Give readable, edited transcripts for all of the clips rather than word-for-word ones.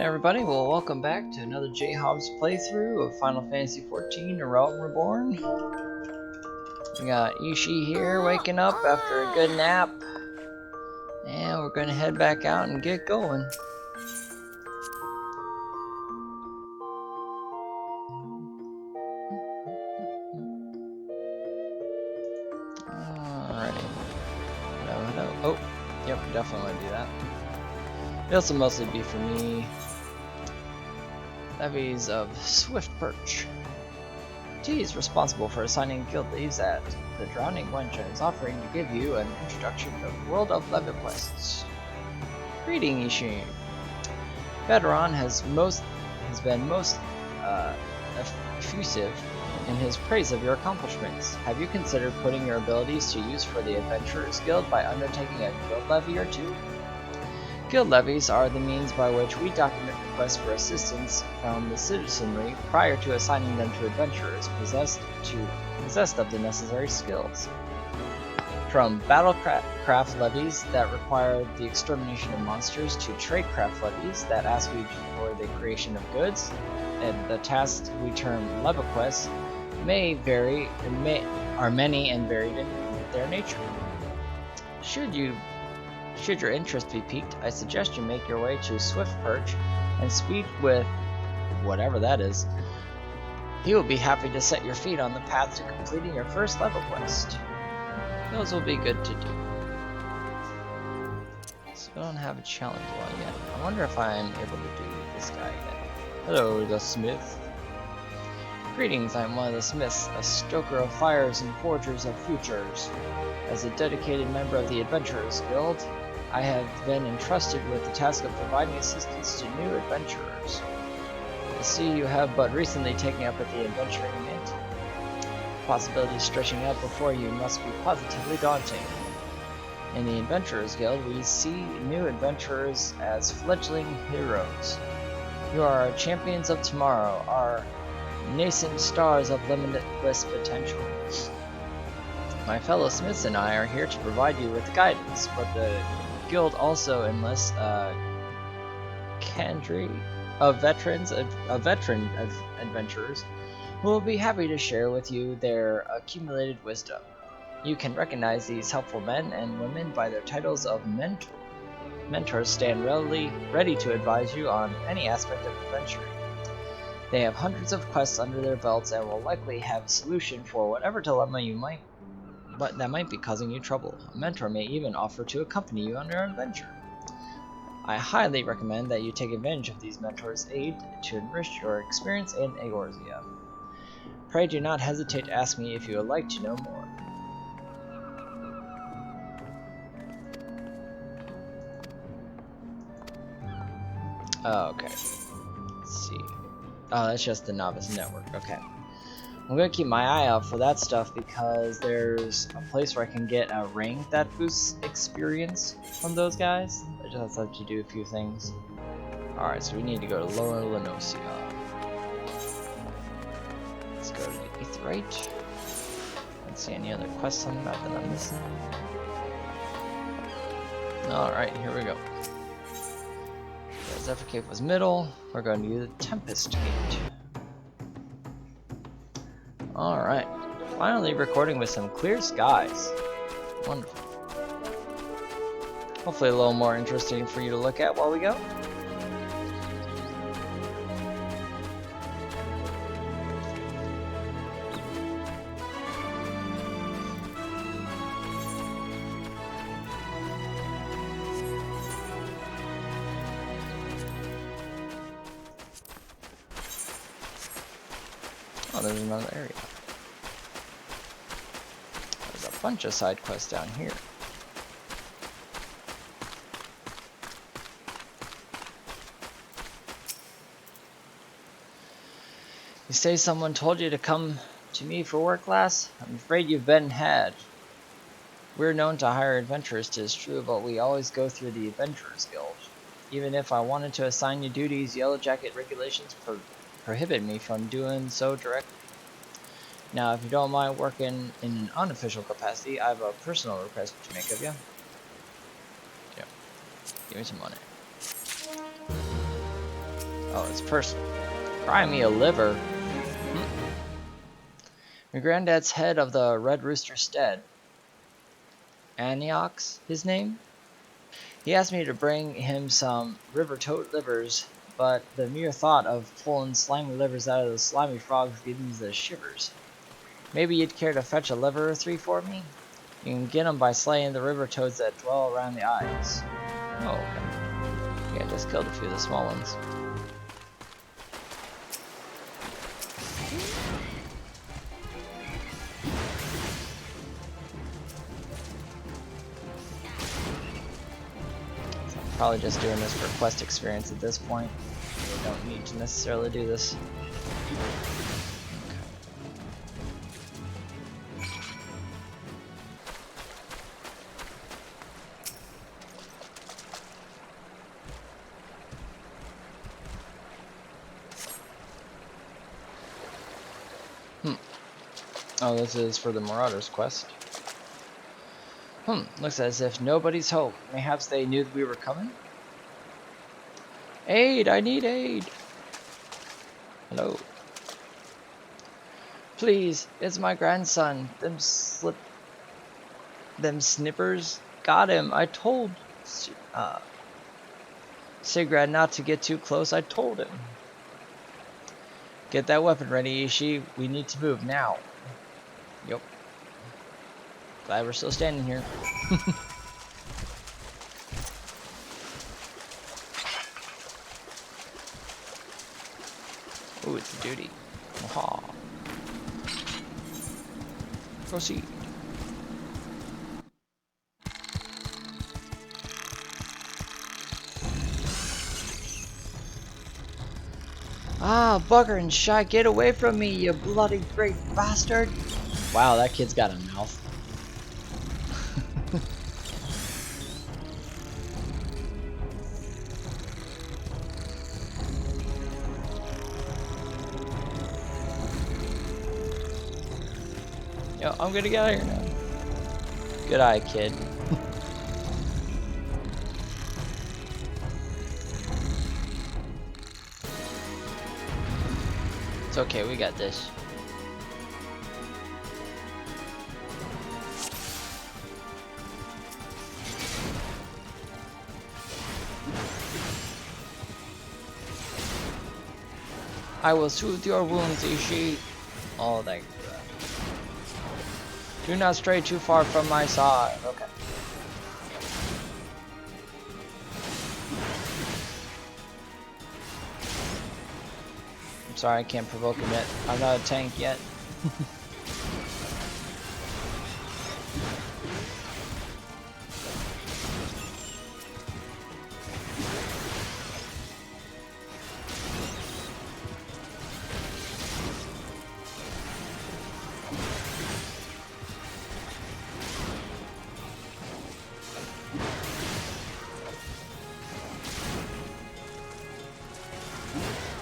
Everybody, well, welcome back to another JHaubz playthrough of Final Fantasy XIV: A Realm Reborn. We got Ishii here waking up after a good nap, and we're gonna head back out and get going. Alrighty. Hello. Oh, yep, definitely want to do that. This will mostly be for me. Levies of Swift Perch. T is responsible for assigning guild leaves at the Drowning Wencha is offering to give you an introduction to the world of level quests. Greeting, Ishii. Veteran has been most effusive in his praise of your accomplishments. Have you considered putting your abilities to use for the Adventurers Guild by undertaking a guild levy or two? Guild levies are the means by which we document requests for assistance from the citizenry prior to assigning them to adventurers possessed of the necessary skills. From battlecraft levies that require the extermination of monsters to tradecraft levies that ask you for the creation of goods, and the tasks we term level quests are many and varied in their nature. Should your interest be piqued, I suggest you make your way to Swift Perch and speak with whatever that is. He will be happy to set your feet on the path to completing your first level quest. Those will be good to do. So I don't have a challenge one yet. I wonder if I am able to do this guy yet. Hello, the smith. Greetings, I am one of the smiths, a stoker of fires and forgers of futures. As a dedicated member of the Adventurers Guild, I have been entrusted with the task of providing assistance to new adventurers. I see you have but recently taken up at the adventuring mint. Possibilities stretching out before you must be positively daunting. In the Adventurers Guild, we see new adventurers as fledgling heroes. You are our champions of tomorrow, our nascent stars of limitless potential. My fellow smiths and I are here to provide you with guidance, but the Guild also enlists a cadre of veteran adventurers who will be happy to share with you their accumulated wisdom. You can recognize these helpful men and women by their titles of mentor. Mentors stand ready to advise you on any aspect of adventuring. They have hundreds of quests under their belts and will likely have a solution for whatever dilemma that might be causing you trouble. A mentor may even offer to accompany you on your adventure. I highly recommend that you take advantage of these mentors' aid to enrich your experience in Eorzea. Pray do not hesitate to ask me if you would like to know more. Oh, okay. Let's see. Oh, that's just the novice network. Okay. I'm gonna keep my eye out for that stuff because there's a place where I can get a ring that boosts experience from those guys. I just have to do a few things. Alright, so we need to go to Lower Noscea. Let's go to the Aetheryte. Let's see any other quests on the map that I'm missing. Alright, here we go. The Zephyr Cave was middle. We're going to do the Tempest Gate. Alright, finally recording with some clear skies. Wonderful. Hopefully a little more interesting for you to look at while we go. Oh, there's another area. There's a bunch of side quests down here. You say someone told you to come to me for work, lass? I'm afraid you've been had. We're known to hire adventurers, 'tis true, but we always go through the Adventurers Guild. Even if I wanted to assign you duties, Yellow Jacket regulations prohibit me from doing so directly. Now, if you don't mind working in an unofficial capacity, I have a personal request to make of you. Yep. Give me some money. Oh, it's personal. Cry me a liver. Hmm. Your granddad's head of the Red Rooster Stead. Aniox, his name? He asked me to bring him some river toad livers, but the mere thought of pulling slimy livers out of those slimy frogs gives me the shivers. Maybe you'd care to fetch a liver or three for me? You can get them by slaying the river toads that dwell around the eyes. Oh, okay. Yeah, I just killed a few of the small ones. Probably just doing this for quest experience at this point. We don't need to necessarily do this. Oh, this is for the Marauders quest. Looks as if nobody's home. Mayhaps they knew that we were coming? Aid! I need aid! Hello. Please, it's my grandson. Them snippers got him. I told Sigrad not to get too close. I told him. Get that weapon ready, Ishi. We need to move now. Yep. Glad we're still standing here. Ooh, it's a duty. Aha. Proceed. Ah, bugger and shy, get away from me, you bloody great bastard! Wow, that kid's got a mouth. Yo, I'm gonna get out of here now. Good eye, kid. It's okay, we got this. I will soothe your wounds, Ishi. Oh, thank you. Do not stray too far from my side. Okay. I'm sorry, I can't provoke him yet. I'm not a tank yet.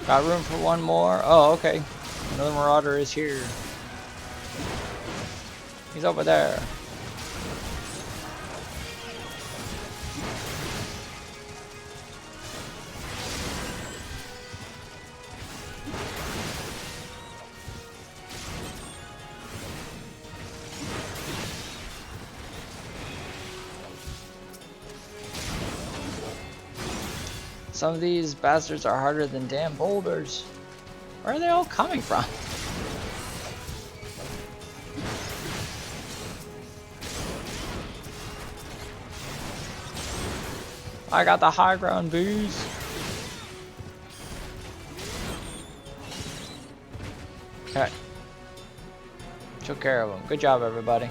Got room for one more? Oh, okay. Another Marauder is here. He's over there. Some of these bastards are harder than damn boulders. Where are they all coming from? I got the high ground, bees. Okay. Took care of them. Good job, everybody.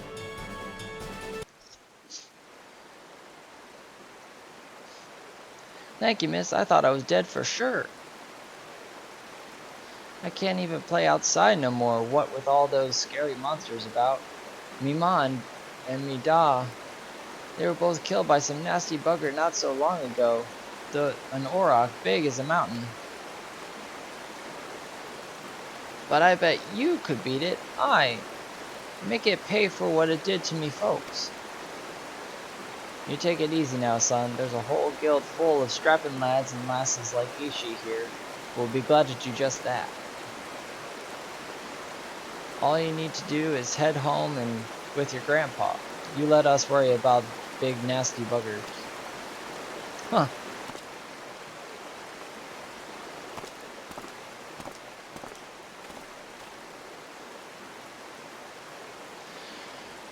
Thank you, miss. I thought I was dead for sure. I can't even play outside no more, what with all those scary monsters about. Me ma and me da, they were both killed by some nasty bugger not so long ago. An auroch big as a mountain. But I bet you could beat it. Make it pay for what it did to me folks. You take it easy now, son. There's a whole guild full of strapping lads and lasses like Ishi here. will be glad to do just that. All you need to do is head home and with your grandpa. You let us worry about big nasty buggers. Huh.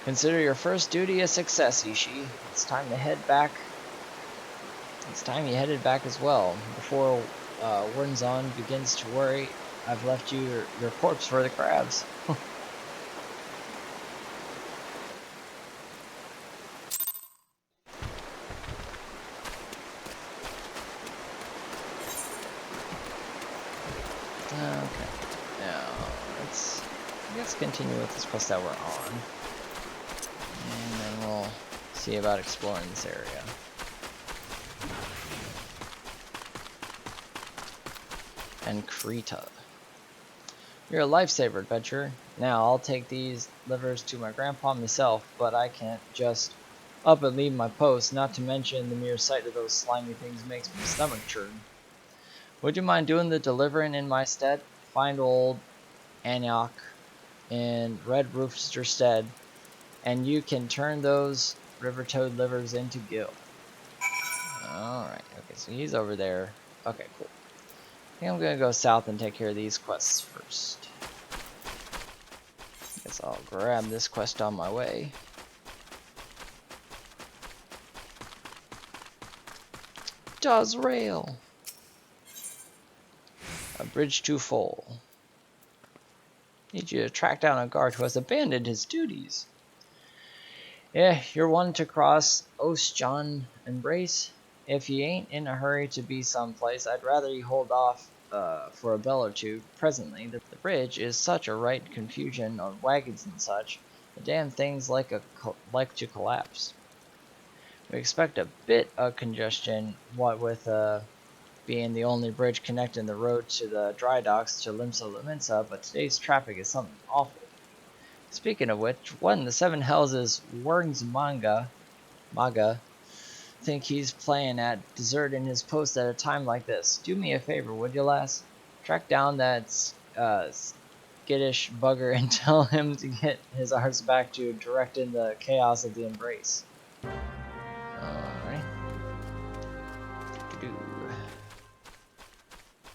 Consider your first duty a success, Ishii. It's time to head back. It's time you headed back as well. Before Wernzon begins to worry, I've left you your corpse for the crabs. Okay. Now let's continue with this quest that we're on. And then we'll see about exploring this area. And Krita. You're a lifesaver, adventurer. Now I'll take these livers to my grandpa myself, but I can't just up and leave my post, not to mention the mere sight of those slimy things makes my stomach churn. Would you mind doing the delivering in my stead? Find old Antioch in Red Rooster stead, and you can turn those river toad livers into gil. Alright, okay, so he's over there. Okay, cool. I think I'm gonna go south and take care of these quests first. Guess I'll grab this quest on my way. Does rail. A bridge too full. Need you to track down a guard who has abandoned his duties. Yeah, you're one to cross Ostjon Embrace. If you ain't in a hurry to be someplace, I'd rather you hold off for a bell or two. Presently, the bridge is such a right confusion of wagons and such. The damn thing's like to collapse. We expect a bit of congestion, what with being the only bridge connecting the road to the Drydocks to Limsa, but today's traffic is something awful. Speaking of which, what in the seven hells is Maga think he's playing at deserting his post at a time like this? Do me a favor, would you, lass? Track down that skittish bugger and tell him to get his arse back to directing the chaos of the embrace. Alright.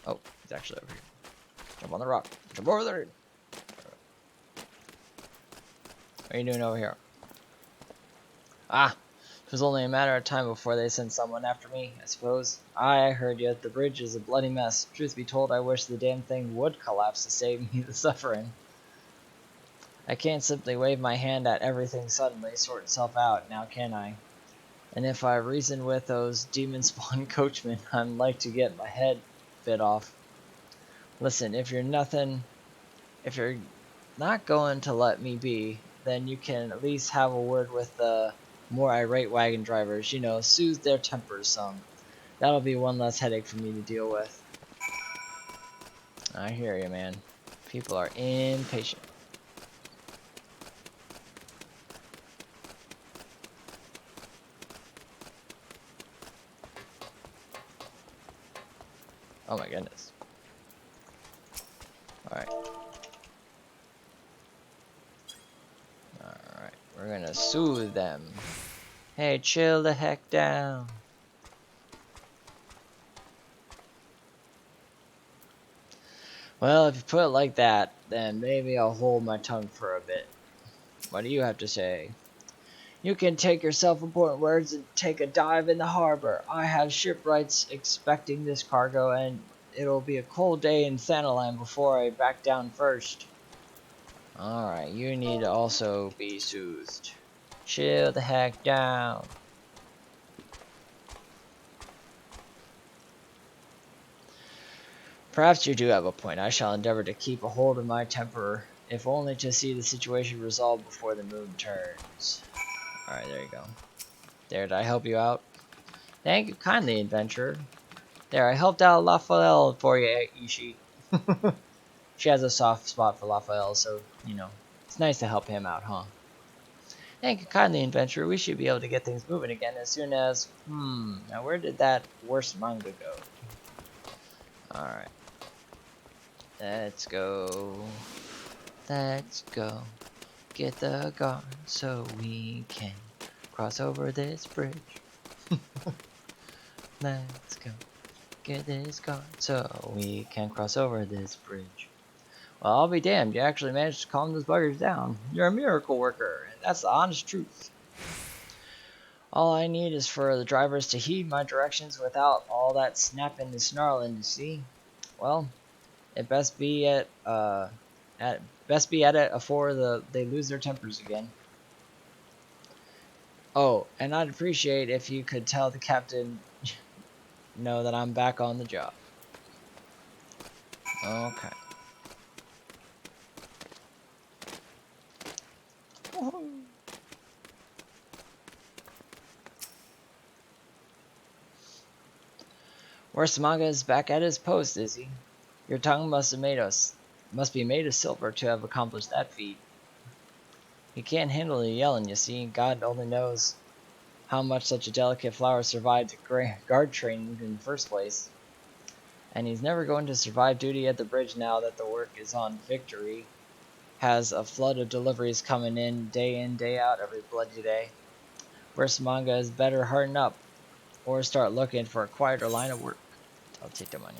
Oh, he's actually over here. Jump on the rock. Jump over there. What are you doing over here? Ah, it was only a matter of time before they sent someone after me, I suppose. I heard you. The bridge is a bloody mess. Truth be told, I wish the damn thing would collapse to save me the suffering. I can't simply wave my hand at everything suddenly sort itself out, now can I? And if I reason with those demon-spawned coachmen, I'm like to get my head bit off. Listen, if you're not going to let me be, then you can at least have a word with the more irate wagon drivers, you know, soothe their tempers some. That'll be one less headache for me to deal with. I hear you, man. People are impatient. Oh my goodness. Alright. Alright, we're gonna soothe them. Hey, chill the heck down. Well, if you put it like that, then maybe I'll hold my tongue for a bit. What do you have to say? You can take your self-important words and take a dive in the harbor. I have shipwrights expecting this cargo, and it'll be a cold day in Thanalan before I back down first. Alright, you need to also be soothed. Chill the heck down. Perhaps you do have a point. I shall endeavor to keep a hold of my temper, if only to see the situation resolved before the moon turns. Alright, there you go. There, did I help you out? Thank you kindly, adventurer. There, I helped out Raphael for you, Ishii. She has a soft spot for Raphael, so, you know, it's nice to help him out, huh? Thank you kindly, adventurer. We should be able to get things moving again as soon as... now where did that worst manga go? Alright. Let's go. Let's go. Get the guard so we can cross over this bridge. Let's go. Get this guard so we can cross over this bridge. Well, I'll be damned. You actually managed to calm those buggers down. You're a miracle worker, and that's the honest truth. All I need is for the drivers to heed my directions without all that snapping and snarling, you see. Well, it best be at it afore they lose their tempers again. Oh, and I'd appreciate if you could tell the captain know that I'm back on the job. Okay. Manga is back at his post, is he? Your tongue must be made of silver to have accomplished that feat. He can't handle the yelling, you see. God only knows how much such a delicate flower survived guard training in the first place. And he's never going to survive duty at the bridge now that the work is on victory. Has a flood of deliveries coming in, day out, every bloody day. Manga is better harden up, or start looking for a quieter line of work. I'll take the money.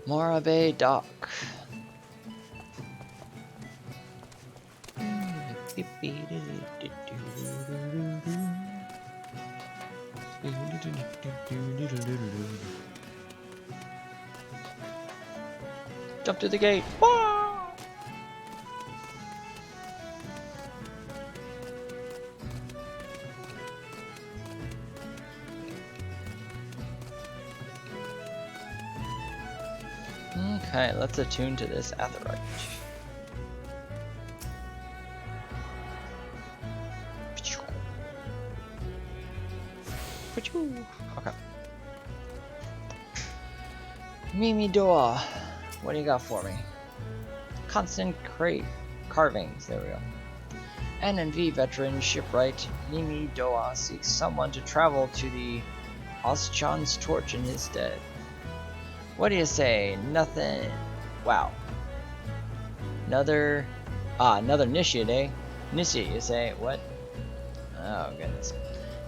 Mora Bay Dock. Jump to the gate. Wah! Okay, let's attune to this Aetheryte. Okay. Mimi Doa, what do you got for me? Constant carvings, there we go. NNV veteran shipwright Mimi Doa seeks someone to travel to the Oschan's torch in his stead. What do you say? Nothing. Wow. Another initiate, eh? Initiate, you say? What? Oh, goodness.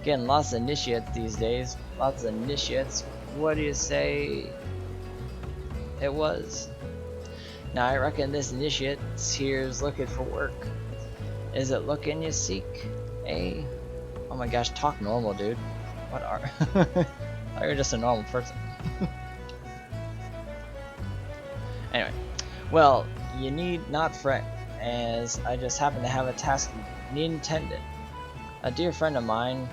Getting lots of initiates these days. Lots of initiates. What do you say it was? Now, I reckon this initiate here's looking for work. Is it looking you seek? Eh? Oh my gosh, talk normal, dude. What are... Oh, you're just a normal person. Anyway, well, you need not fret, as I just happen to have a task need attended. A dear friend of mine,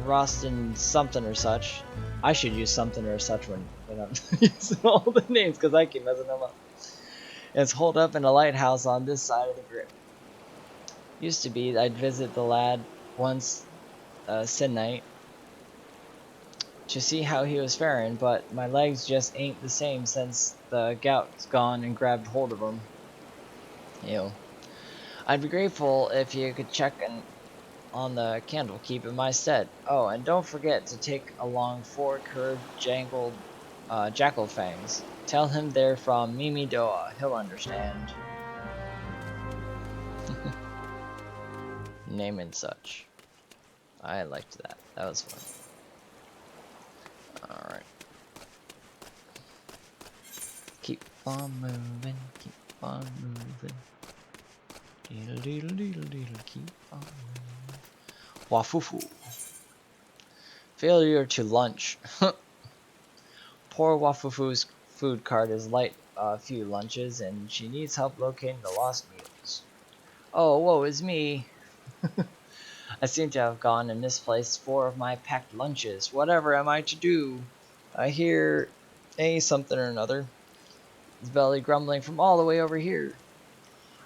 Rostin something or such. I should use something or such when I'm using all the names, because I keep messing them up. It's holed up in a lighthouse on this side of the grid. Used to be I'd visit the lad once, sin night, to see how he was faring, but my legs just ain't the same since the gout's gone and grabbed hold of them. Ew. I'd be grateful if you could check on the candle keep in my stead. Oh, and don't forget to take along 4 curved jackal fangs. Tell him they're from Mimi Doa. He'll understand. Name and such. I liked that. That was fun. Alright. Keep on moving, keep on moving. Deedle deedle deedle deedle, keep on moving. Wafufu. Failure to lunch. Poor Wafufu's food cart is light a few lunches, and she needs help locating the lost meals. Oh, woe is me. I seem to have gone and misplaced 4 of my packed lunches. Whatever am I to do? I hear something or another. His belly grumbling from all the way over here.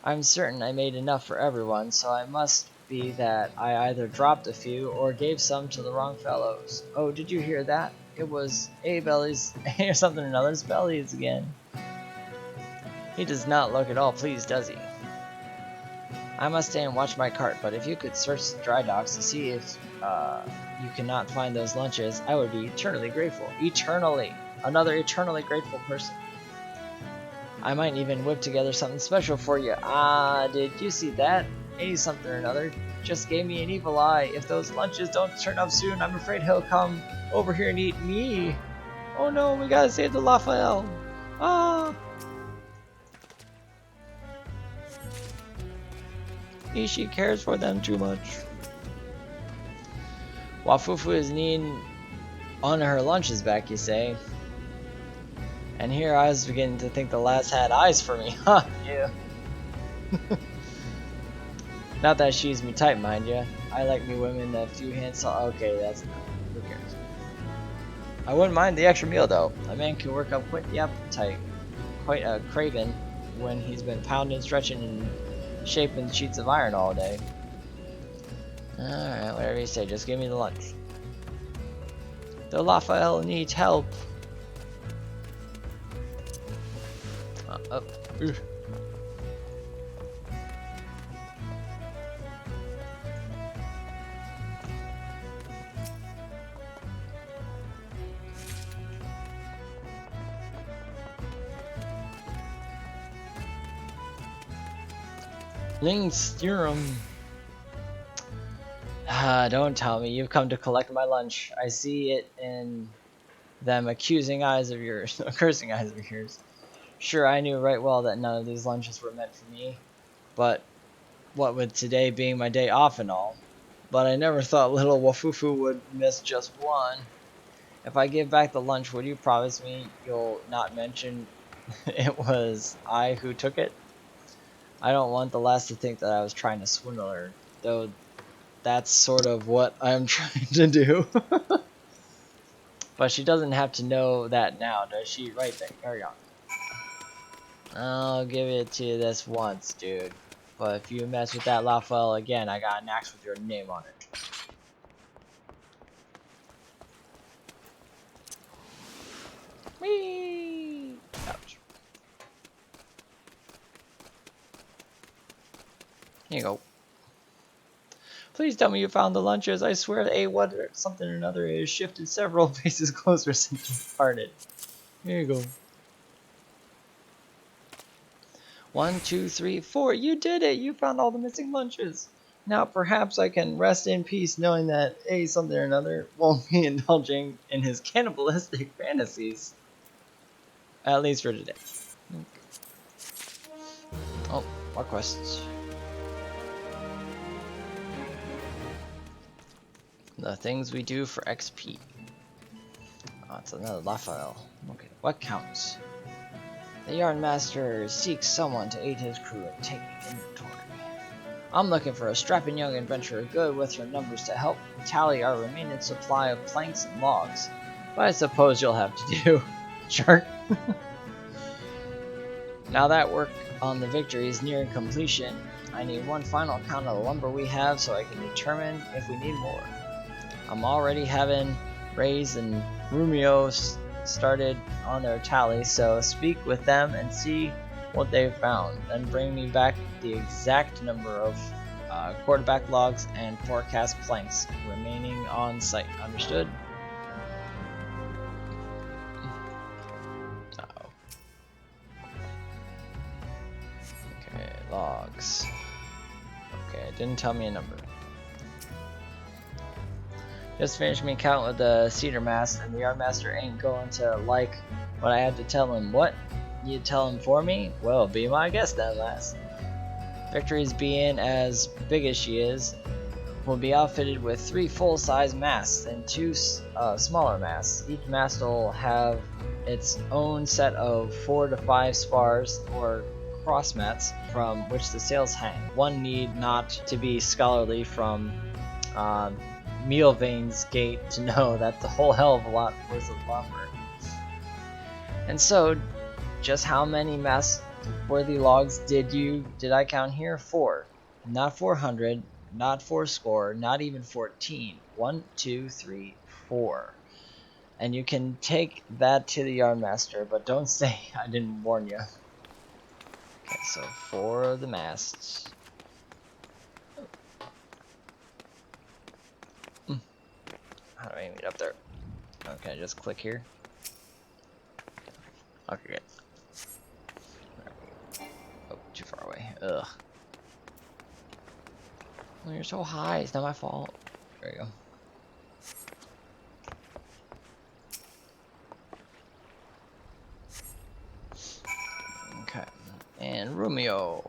I'm certain I made enough for everyone, so it must be that I either dropped a few or gave some to the wrong fellows. Oh, did you hear that? It was belly's or something or another's bellies again. He does not look at all pleased, does he? I must stay and watch my cart, but if you could search the Drydocks to see if you cannot find those lunches, I would be eternally grateful. Eternally! Another eternally grateful person. I might even whip together something special for you. Ah, did you see that? Something or another just gave me an evil eye. If those lunches don't turn up soon, I'm afraid he'll come over here and eat me. Oh no, we gotta save the Raphael. Ah! Ishi cares for them too much. Wafufu is needing on her lunches back, you say? And here I was beginning to think the lass had eyes for me. Huh, yeah. Not that she's me type, mind ya. I like me women a few hands. Okay, that's not. Who cares? I wouldn't mind the extra meal though. A man can work up quite the appetite, quite a craven, when he's been pounding, stretching, and shaping sheets of iron all day. Alright, whatever you say, just give me the lunch. The Raphael needs help. Lingsterum. Ah, don't tell me you've come to collect my lunch. I see it in them accusing eyes of yours, cursing eyes of yours. Sure, I knew right well that none of these lunches were meant for me, but what with today being my day off and all. But I never thought little Wafufu would miss just one. If I give back the lunch, would you promise me you'll not mention it was I who took it? I don't want the lass to think that I was trying to swindle her, though that's sort of what I'm trying to do. But she doesn't have to know that now, does she? Right there, carry on. I'll give it to you this once, dude. But if you mess with that Raphael again, I got an axe with your name on it. Whee! Ouch. Here you go. Please tell me you found the lunches. I swear something or another has shifted several paces closer since you parted. Here you go. 1, 2, 3, 4. You did it! You found all the missing lunches. Now perhaps I can rest in peace knowing that something or another won't be indulging in his cannibalistic fantasies. At least for today. Oh, more quests. The things we do for XP. Oh, it's another Raphael. Okay, what counts? The Yardmaster seeks someone to aid his crew in taking inventory. I'm looking for a strapping young adventurer good with her numbers to help tally our remaining supply of planks and logs. But I suppose you'll have to do. Sure. Now that work on the Victory is nearing completion, I need one final count of the lumber we have so I can determine if we need more. I'm already having Reyes and Rumio started on their tally, so speak with them and see what they've found. Then bring me back the exact number of quarterback logs and forecast planks remaining on site. Understood? Okay, logs. Okay, it didn't tell me a number. Just finished me count with the cedar mast, and the Yardmaster ain't going to like what I had to tell him. What? You tell him for me? Well, be my guest then, lass. Victory's being as big as she is, will be outfitted with 3 full-size masts and 2 smaller masts. Each mast will have its own set of 4 to 5 spars or cross mats from which the sails hang. One need not to be scholarly from Mealvain's Gate to know that's a whole hell of a lot worth of lumber. And so, just how many mast-worthy logs did I count here? 4. Not 400, not 4 score, not even 14. 1, 2, 3, 4. And you can take that to the Yardmaster, but don't say I didn't warn you. Okay, so 4 of the masts. How do I meet up there? Okay, just click here. Okay, good. Oh, too far away. Ugh. Oh, you're so high. It's not my fault. There you go. Okay. And Romeo.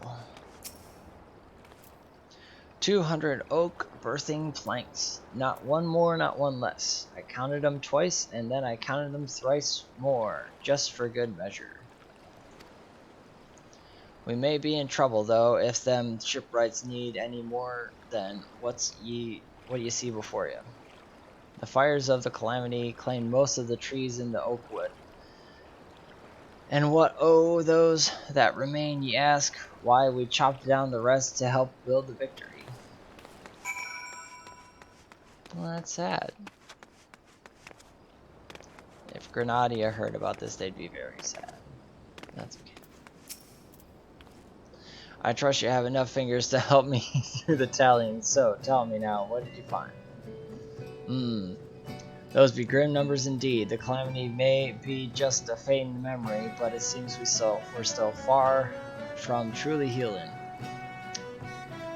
200 oak berthing planks. Not one more, not one less. I counted them twice, and then I counted them thrice more, just for good measure. We may be in trouble, though, if them shipwrights need any more than what ye see before you. The fires of the calamity claimed most of the trees in the oak wood. And what those that remain, ye ask? Why, we chopped down the rest to help build the victory. Well, that's sad. If Grenadia heard about this, they'd be very sad. That's okay. I trust you have enough fingers to help me through the tallying, so tell me now, what did you find? Those be grim numbers indeed. The calamity may be just a fading memory, but it seems we're still far from truly healing.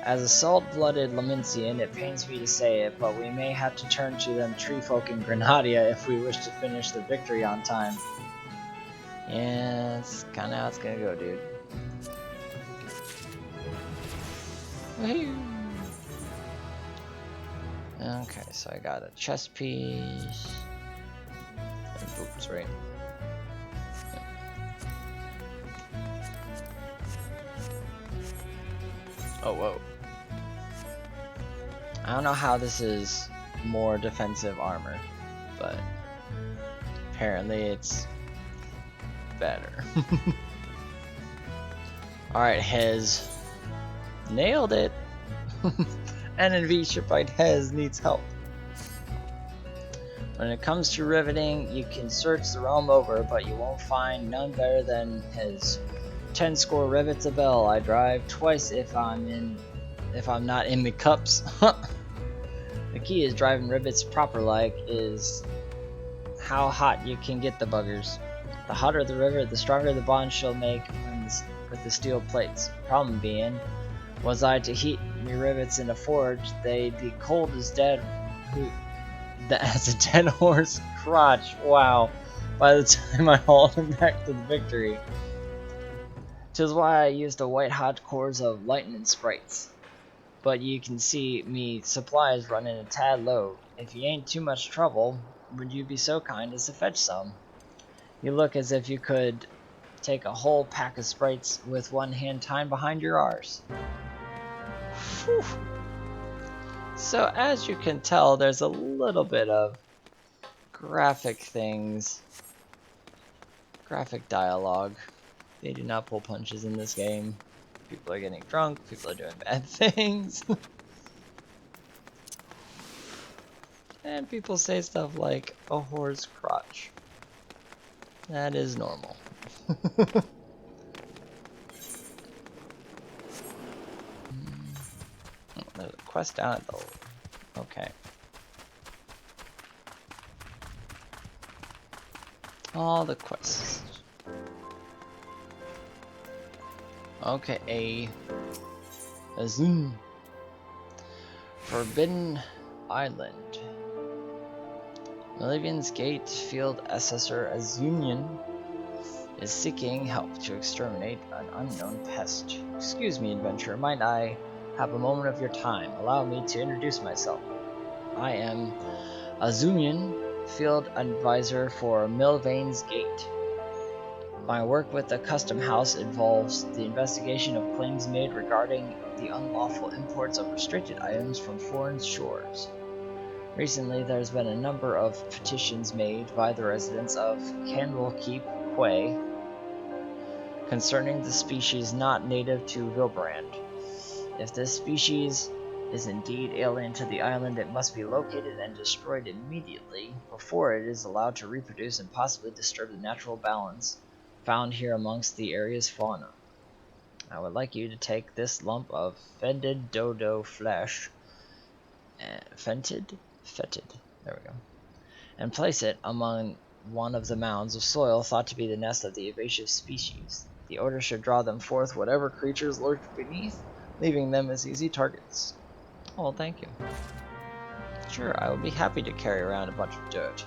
As a salt-blooded Laminsian, it pains me to say it, but we may have to turn to them tree folk in Grenadia if we wish to finish the victory on time. Yeah, that's kinda how it's gonna go, dude. Woohoo! Okay, so I got a chest piece. And boots, right? Oh, whoa. I don't know how this is more defensive armor, but apparently it's better. Alright, Hez. Nailed it! NNV shipwright Hez needs help. When it comes to riveting, you can search the realm over, but you won't find none better than his 10 score rivets a bell. I drive twice if I'm not in me cups. The key is driving rivets proper like is how hot you can get the buggers. The hotter the rivet, the stronger the bond she'll make with the steel plates. Problem being, was I to heat me rivets in a forge, they'd be cold as dead as a dead horse crotch. Wow. By the time I hauled him back to the victory. 'Tis why I used the white hot cores of lightning sprites. But you can see me supplies running a tad low. If you ain't too much trouble, would you be so kind as to fetch some? You look as if you could take a whole pack of sprites with one hand tied behind your arse. Whew. So as you can tell, there's a little bit of graphic things, graphic dialogue. They do not pull punches in this game. People are getting drunk, people are doing bad things. And people say stuff like a whore's crotch. That is normal. There's a quest down at the... Okay. All the quests. Okay, a zoom. Forbidden Island. Malivian's Gate Field Assessor Azunian is seeking help to exterminate an unknown pest. Excuse me, adventurer, might I have a moment of your time? Allow me to introduce myself. I am Azunian, Field Advisor for Milvain's Gate. My work with the Custom House involves the investigation of claims made regarding the unlawful imports of restricted items from foreign shores. Recently, there's been a number of petitions made by the residents of Candlekeep Quay concerning the species not native to Vilbrand. If this species is indeed alien to the island, it must be located and destroyed immediately before it is allowed to reproduce and possibly disturb the natural balance found here amongst the area's fauna. I would like you to take this lump of fetid dodo flesh, fetid, There we go. And place it among one of the mounds of soil thought to be the nest of the invasive species. The odor should draw them forth whatever creatures lurk beneath, leaving them as easy targets. Oh, thank you. Sure, I would be happy to carry around a bunch of dirt.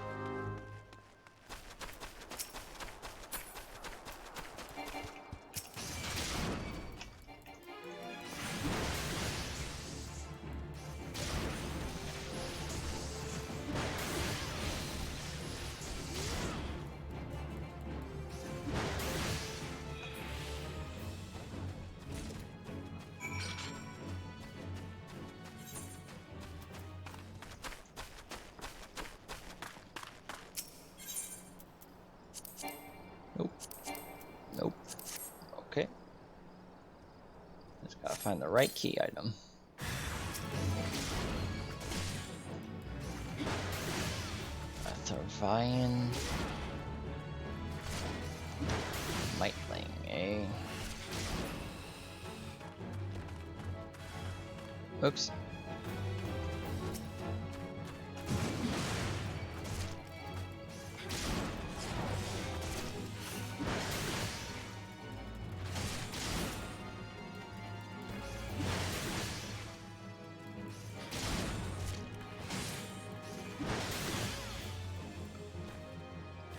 Nope. Nope. Okay. Just gotta find the right key item. Tharvian Mightling, eh? Oops.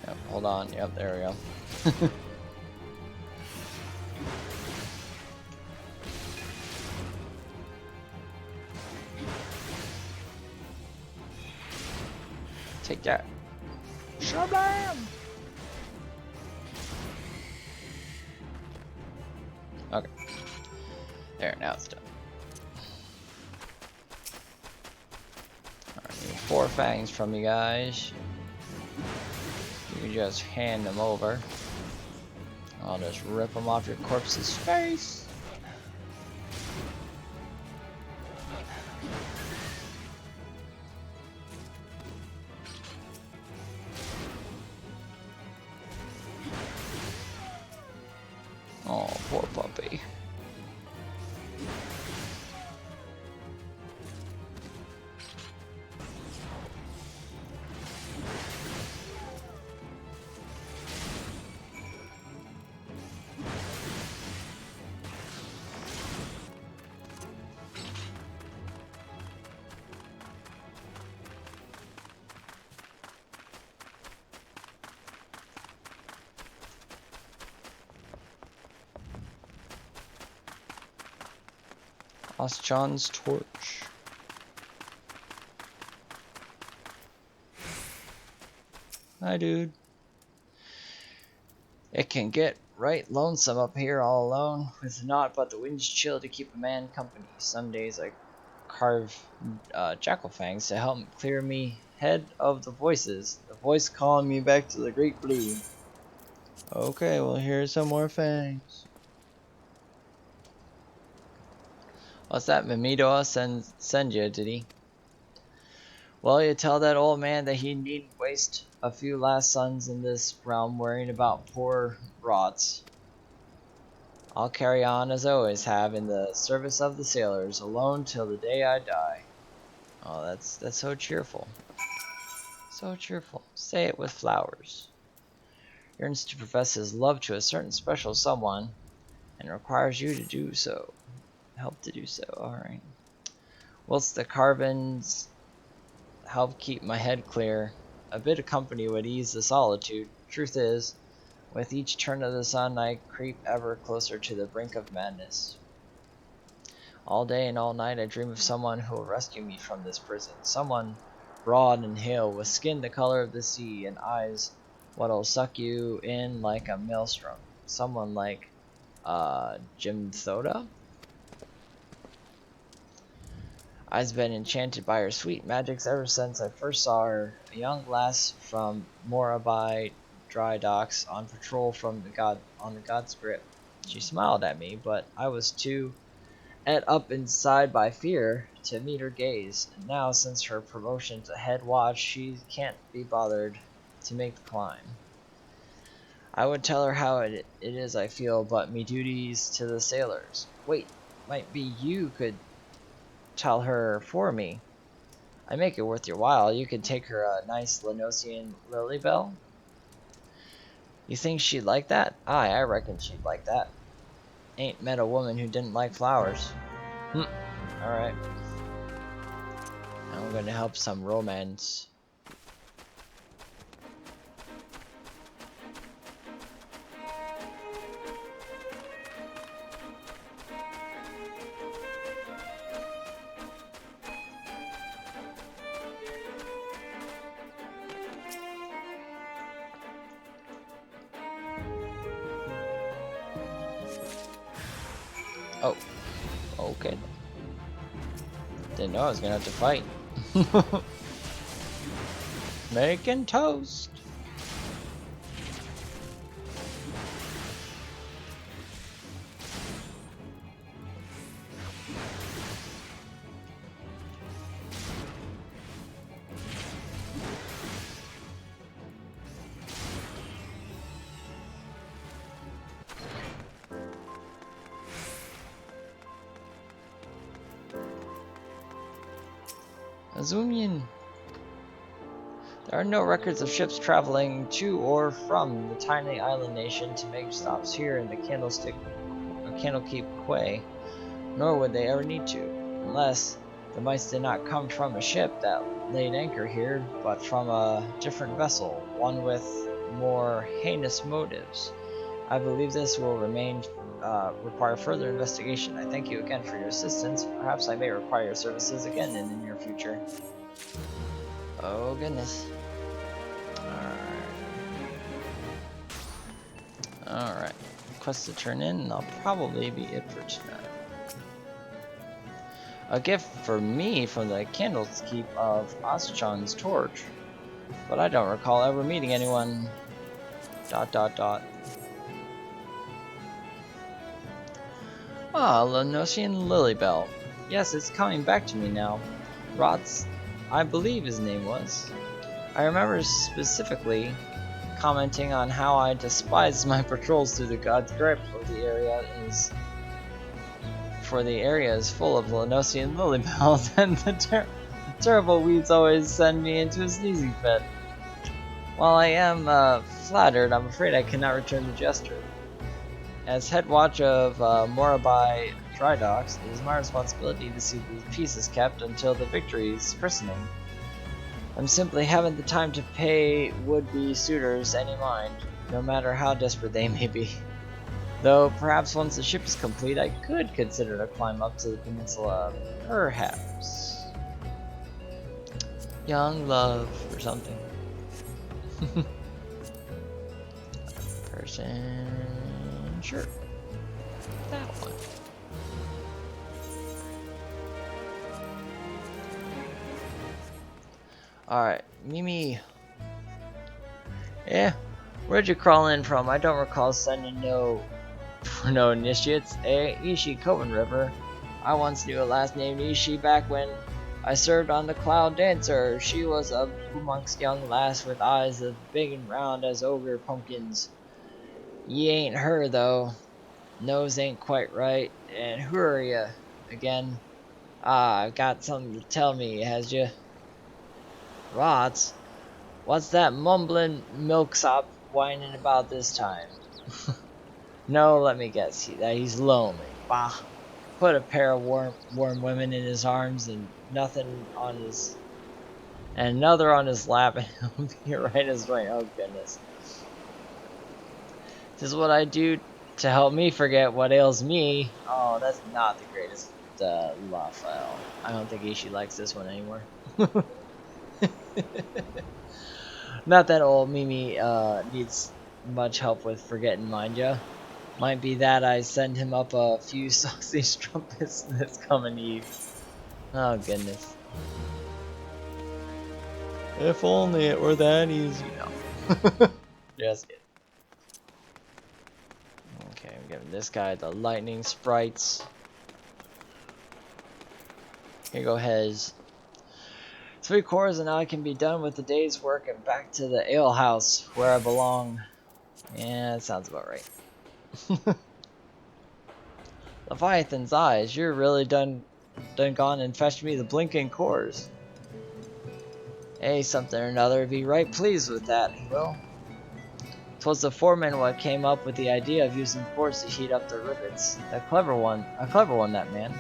Yep, hold on. Yep, there we go. Take that. Shabam! Okay. There, now it's done. Alright, need 4 fangs from you guys. You can just hand them over. I'll just rip them off your corpse's face. Oh, poor puppy. Lost John's torch. Hi, dude. It can get right lonesome up here all alone, with naught but the wind's chill to keep a man company. Some days I carve jackal fangs to help clear me head of the voices. The voice calling me back to the great blue. Okay, well here's some more fangs. What's that Mimidoa send you, did he? Well, you tell that old man that he needn't waste a few last suns in this realm worrying about poor rots. I'll carry on as I always have in the service of the sailors, alone till the day I die. Oh, that's so cheerful. So cheerful. Say it with flowers. Yearns to profess his love to a certain special someone, and requires you to do so. Help to do so. Alright. Whilst the carvings help keep my head clear, a bit of company would ease the solitude. Truth is, with each turn of the sun I creep ever closer to the brink of madness. All day and all night I dream of someone who will rescue me from this prison. Someone broad and hale, with skin the color of the sea, and eyes what'll suck you in like a maelstrom. Someone like, Jim Thoda? I've been enchanted by her sweet magics ever since I first saw her, a young lass from Morabai Drydocks on patrol from the God's grip. She smiled at me, but I was too et up inside by fear to meet her gaze, and now since her promotion to head watch she can't be bothered to make the climb. I would tell her how it is I feel, but me duties to the sailors. Wait, might be you could tell her for me. I make it worth your while. You could take her a nice Noscean lily bell. You think she'd like that? Aye, I reckon she'd like that. Ain't met a woman who didn't like flowers. Alright. I'm gonna help some romance. Oh, okay. Didn't know I was gonna have to fight. Making toast. Azumian. There are no records of ships traveling to or from the tiny island nation to make stops here in the Candlekeep Quay, nor would they ever need to, unless the mice did not come from a ship that laid anchor here, but from a different vessel, one with more heinous motives. I believe this will require further investigation. I thank you again for your assistance. Perhaps I may require your services again in the near future. Oh goodness. Alright. Quest to turn in, and that'll probably be it for tonight. A gift for me from the Candlekeep of Oschon's torch. But I don't recall ever meeting anyone. ... Ah, the Noscean Lilybell. Yes, it's coming back to me now. Rots, I believe his name was. I remember specifically commenting on how I despised my patrols through the God's grip of the area is full of Noscean Lilybells, and the terrible weeds always send me into a sneezing fit. While I am flattered, I'm afraid I cannot return the gesture. As head watch of Morabai Drydocks, it is my responsibility to see the peace is kept until the victory's christening. I'm simply haven't the time to pay would-be suitors any mind, no matter how desperate they may be. Though perhaps once the ship is complete, I could consider to climb up to the peninsula. Perhaps. Young love or something. Person. Sure. That one. Alright, Mimi. Yeah, where'd you crawl in from? I don't recall sending no initiates. Ishi Coven River. I once knew a lass named Ishi back when I served on the Cloud Dancer. She was a amongst young lass with eyes as big and round as ogre pumpkins. Ye ain't her though. Nose ain't quite right. And who are ya again? Ah, I've got something to tell me, has ya? Rots? What's that mumbling milksop whining about this time? No, let me guess. He's lonely. Bah! Put a pair of warm women in his arms and another on his lap, and he'll be right as rain. Oh goodness! This is what I do to help me forget what ails me. Oh, that's not the greatest law file. I don't think Ishi likes this one anymore. Not that old Mimi needs much help with forgetting, mind ya. Might be that I send him up a few saucy strumpets this coming eve. Oh goodness. If only it were that easy. No. Just kidding. Okay, I'm giving this guy the lightning sprites. Here you go, Hez. 3 cores and now I can be done with the day's work and back to the ale house where I belong. Yeah, that sounds about right. Leviathan's eyes, you're really done gone and fetched me the blinking cores. Hey, something or another, be right pleased with that, he will. 'Twas the foreman what came up with the idea of using force to heat up the rivets. A clever one, that man.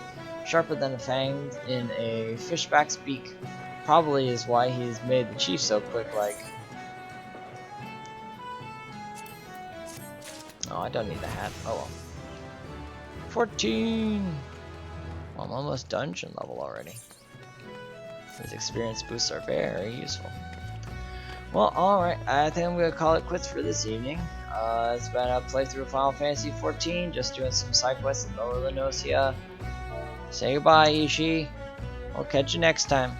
Sharper than a fang in a fishback's beak. Probably is why he's made the chief so quick-like. Oh, I don't need the hat. Oh well. 14! Well, I'm almost dungeon level already. These experience boosts are very useful. Well, alright, I think I'm going to call it quits for this evening. It's been a playthrough of Final Fantasy XIV, just doing some side quests in Lower Noscea. Say goodbye, Ishii. I'll catch you next time.